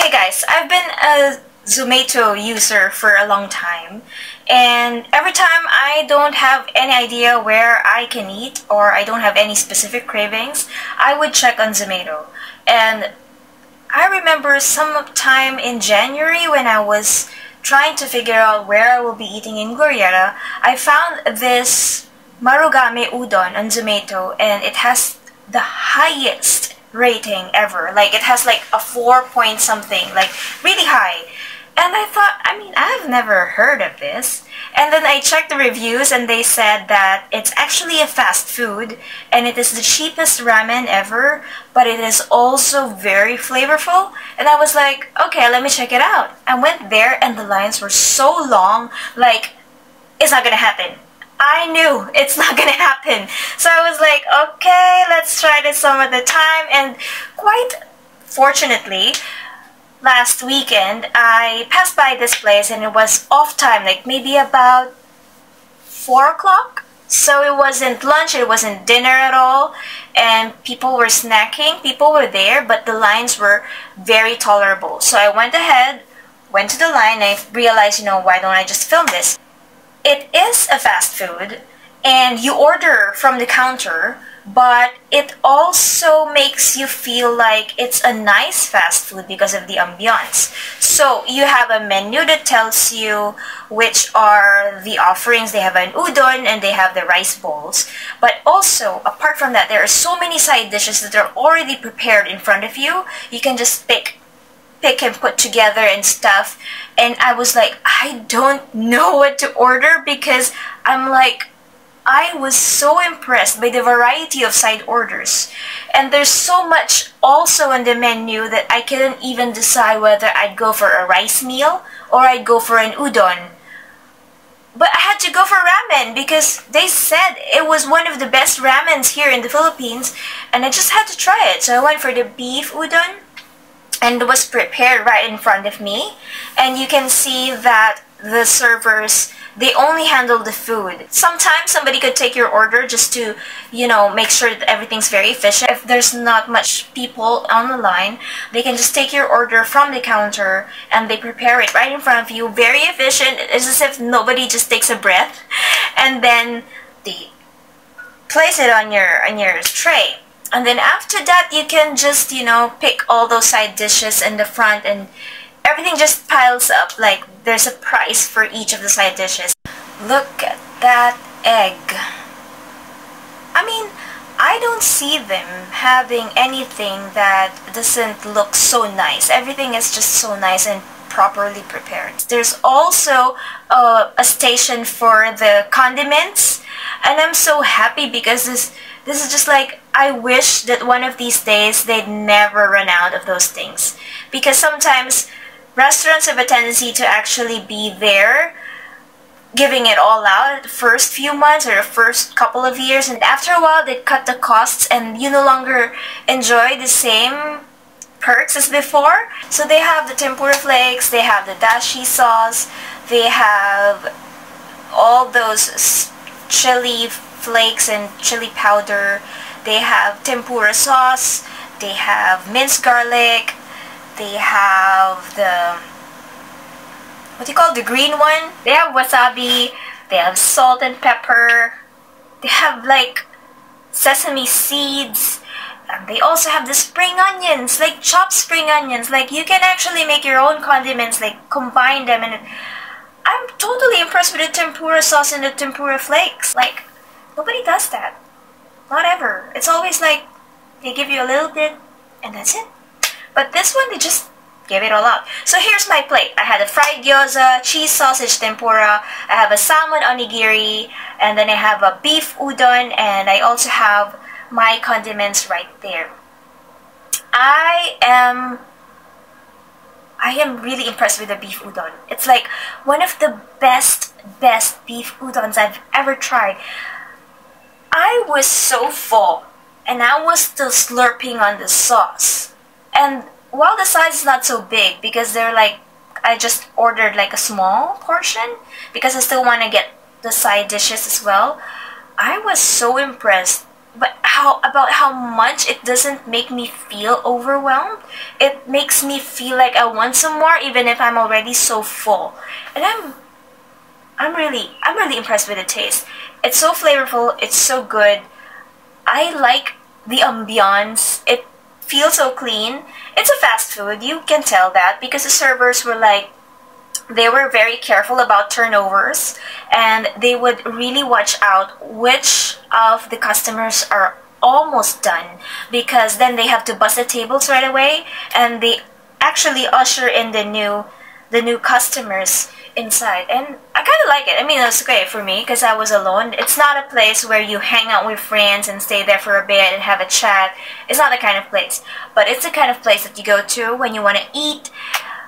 Hey guys, I've been a Zomato user for a long time, and every time I don't have any idea where I can eat or I don't have any specific cravings, I would check on Zomato. And I remember some time in January when I was trying to figure out where I will be eating in Glorietta, I found this Marugame Udon on Zomato, and it has the highest rating ever. Like, it has like a 4 point something, like really high. And I thought, I've never heard of this. And then I checked the reviews and they said that it's actually a fast food and it is the cheapest ramen ever, but it is also very flavorful. And I was like, okay, let me check it out. I went there and the lines were so long, like, it's not gonna happen. I knew it's not gonna happen. So I was like, okay, let's try this some other time. And quite fortunately, last weekend, I passed by this place and it was off time, like maybe about 4 o'clock. So it wasn't lunch, it wasn't dinner at all. And people were snacking, people were there, but the lines were very tolerable. So I went ahead, went to the line, and I realized, why don't I just film this? It is a fast food, and you order from the counter, but it also makes you feel like it's a nice fast food because of the ambiance. So you have a menu that tells you which are the offerings. They have an udon and they have the rice bowls. But also, apart from that, there are so many side dishes that are already prepared in front of you. You can just pick and put together and stuff. And I was like, I don't know what to order because I was so impressed by the variety of side orders. And there's so much also on the menu that I couldn't even decide whether I'd go for a rice meal or I'd go for an udon. But I had to go for ramen because they said it was one of the best ramens here in the Philippines, and I just had to try it. So I went for the beef udon, and it was prepared right in front of me. And you can see that the servers, they only handle the food. Sometimes somebody could take your order just to, make sure that everything's very efficient. If there's not much people on the line, they can just take your order from the counter and they prepare it right in front of you. Very efficient. It's as if nobody just takes a breath. And then they place it on your tray. And then after that, you can just, pick all those side dishes in the front, and everything just piles up. Like, there's a price for each of the side dishes. Look at that egg. I don't see them having anything that doesn't look so nice. Everything is just so nice and properly prepared. There's also a station for the condiments, and I'm so happy because this is just like, I wish that one of these days they'd never run out of those things. Because sometimes restaurants have a tendency to actually be there giving it all out the first few months or the first couple of years, and after a while they cut the costs and you no longer enjoy the same perks as before. So they have the tempura flakes, they have the dashi sauce, they have all those chili flakes and chili powder, they have tempura sauce, they have minced garlic, they have the, the green one, they have wasabi, they have salt and pepper, they have like sesame seeds, and they also have the spring onions, like chopped spring onions. Like, you can actually make your own condiments, like combine them, and I'm totally impressed with the tempura sauce and the tempura flakes. Like, nobody does that. Not ever. It's always like, they give you a little bit, and that's it. But this one, they just give it all out. So here's my plate. I had a fried gyoza, cheese sausage tempura, I have a salmon onigiri, and then I have a beef udon, and I also have my condiments right there. I am really impressed with the beef udon. It's like one of the best beef udons I've ever tried. I was so full, and I was still slurping on the sauce. And while the size is not so big, because they're like, I just ordered like a small portion, because I still want to get the side dishes as well, I was so impressed but how much it doesn't make me feel overwhelmed. It makes me feel like I want some more even if I'm already so full. And I'm really impressed with the taste. It's so flavorful, it's so good. I like the ambiance. It feels so clean. It's a fast food, you can tell that, because the servers were like, they were very careful about turnovers, and they would really watch out which of the customers are almost done, because then they have to bus the tables right away, and they actually usher in the new customers inside. And I kind of like it. I mean, it's great for me because I was alone. It's not a place where you hang out with friends and stay there for a bit and have a chat. It's not the kind of place, but it's the kind of place that you go to when you want to eat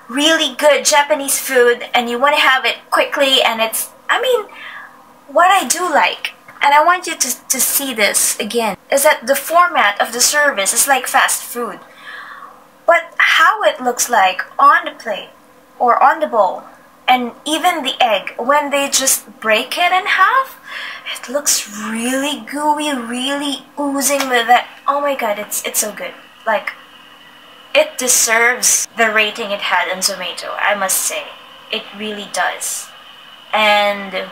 really good Japanese food and you want to have it quickly. And it's, I mean, what I do like, and I want you to see this again, is that the format of the service is like fast food, but how it looks like on the plate or on the bowl, and even the egg, when they just break it in half, it looks really gooey, really oozing with that. Oh my god, it's so good. Like, it deserves the rating it had on Zomato, I must say. It really does. And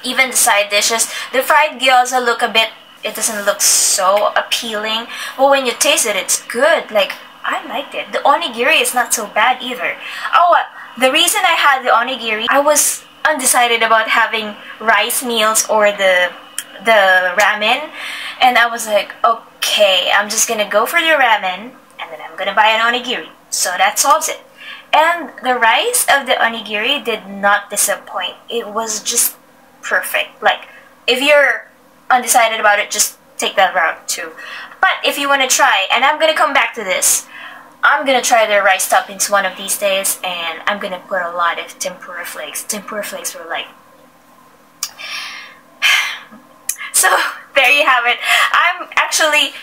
even the side dishes, the fried gyoza look a bit, it doesn't look so appealing, but when you taste it, it's good. Like, I liked it. The onigiri is not so bad either. Oh, the reason I had the onigiri, I was undecided about having rice meals or the ramen, and I was like, okay, I'm just gonna go for the ramen, and then I'm gonna buy an onigiri. So that solves it. And the rice of the onigiri did not disappoint. It was just perfect. Like, if you're undecided about it, just take that route too. But if you want to try, and I'm gonna come back to this, I'm gonna try their rice toppings one of these days, and I'm gonna put a lot of tempura flakes. Tempura flakes were like... So, there you have it. I'm actually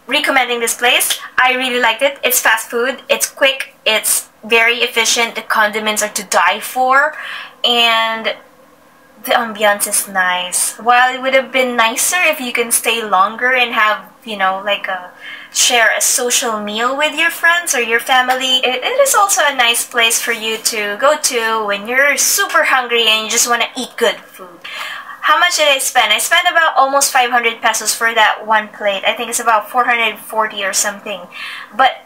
recommending this place. I really liked it. It's fast food, it's quick, it's very efficient, the condiments are to die for, and the ambiance is nice. While it would have been nicer if you can stay longer and have, you know, like share a social meal with your friends or your family, it is also a nice place for you to go to when you're super hungry and you just want to eat good food. How much did I spend? I spent about almost 500 pesos for that one plate. I think it's about 440 or something. But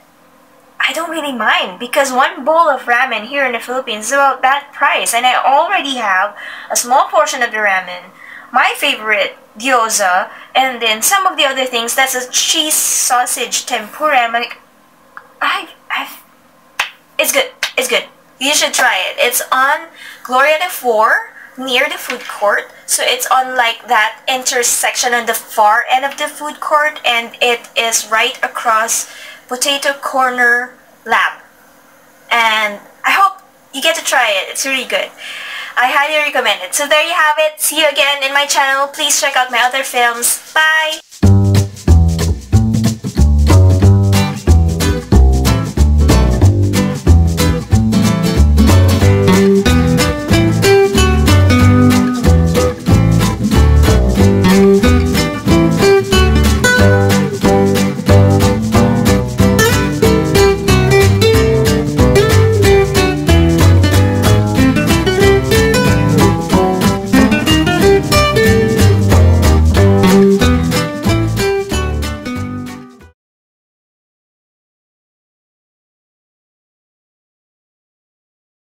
I don't really mind, because one bowl of ramen here in the Philippines is about that price, and I already have a small portion of the ramen, my favorite gyoza, and then some of the other things. That's a cheese sausage tempura. I'm like, it's good. It's good. You should try it. It's on Glorietta 4 near the food court. So it's on like that intersection on the far end of the food court, and it is right across Potato Corner Lab. And I hope you get to try it. It's really good. I highly recommend it. So there you have it. See you again in my channel. Please check out my other films. Bye!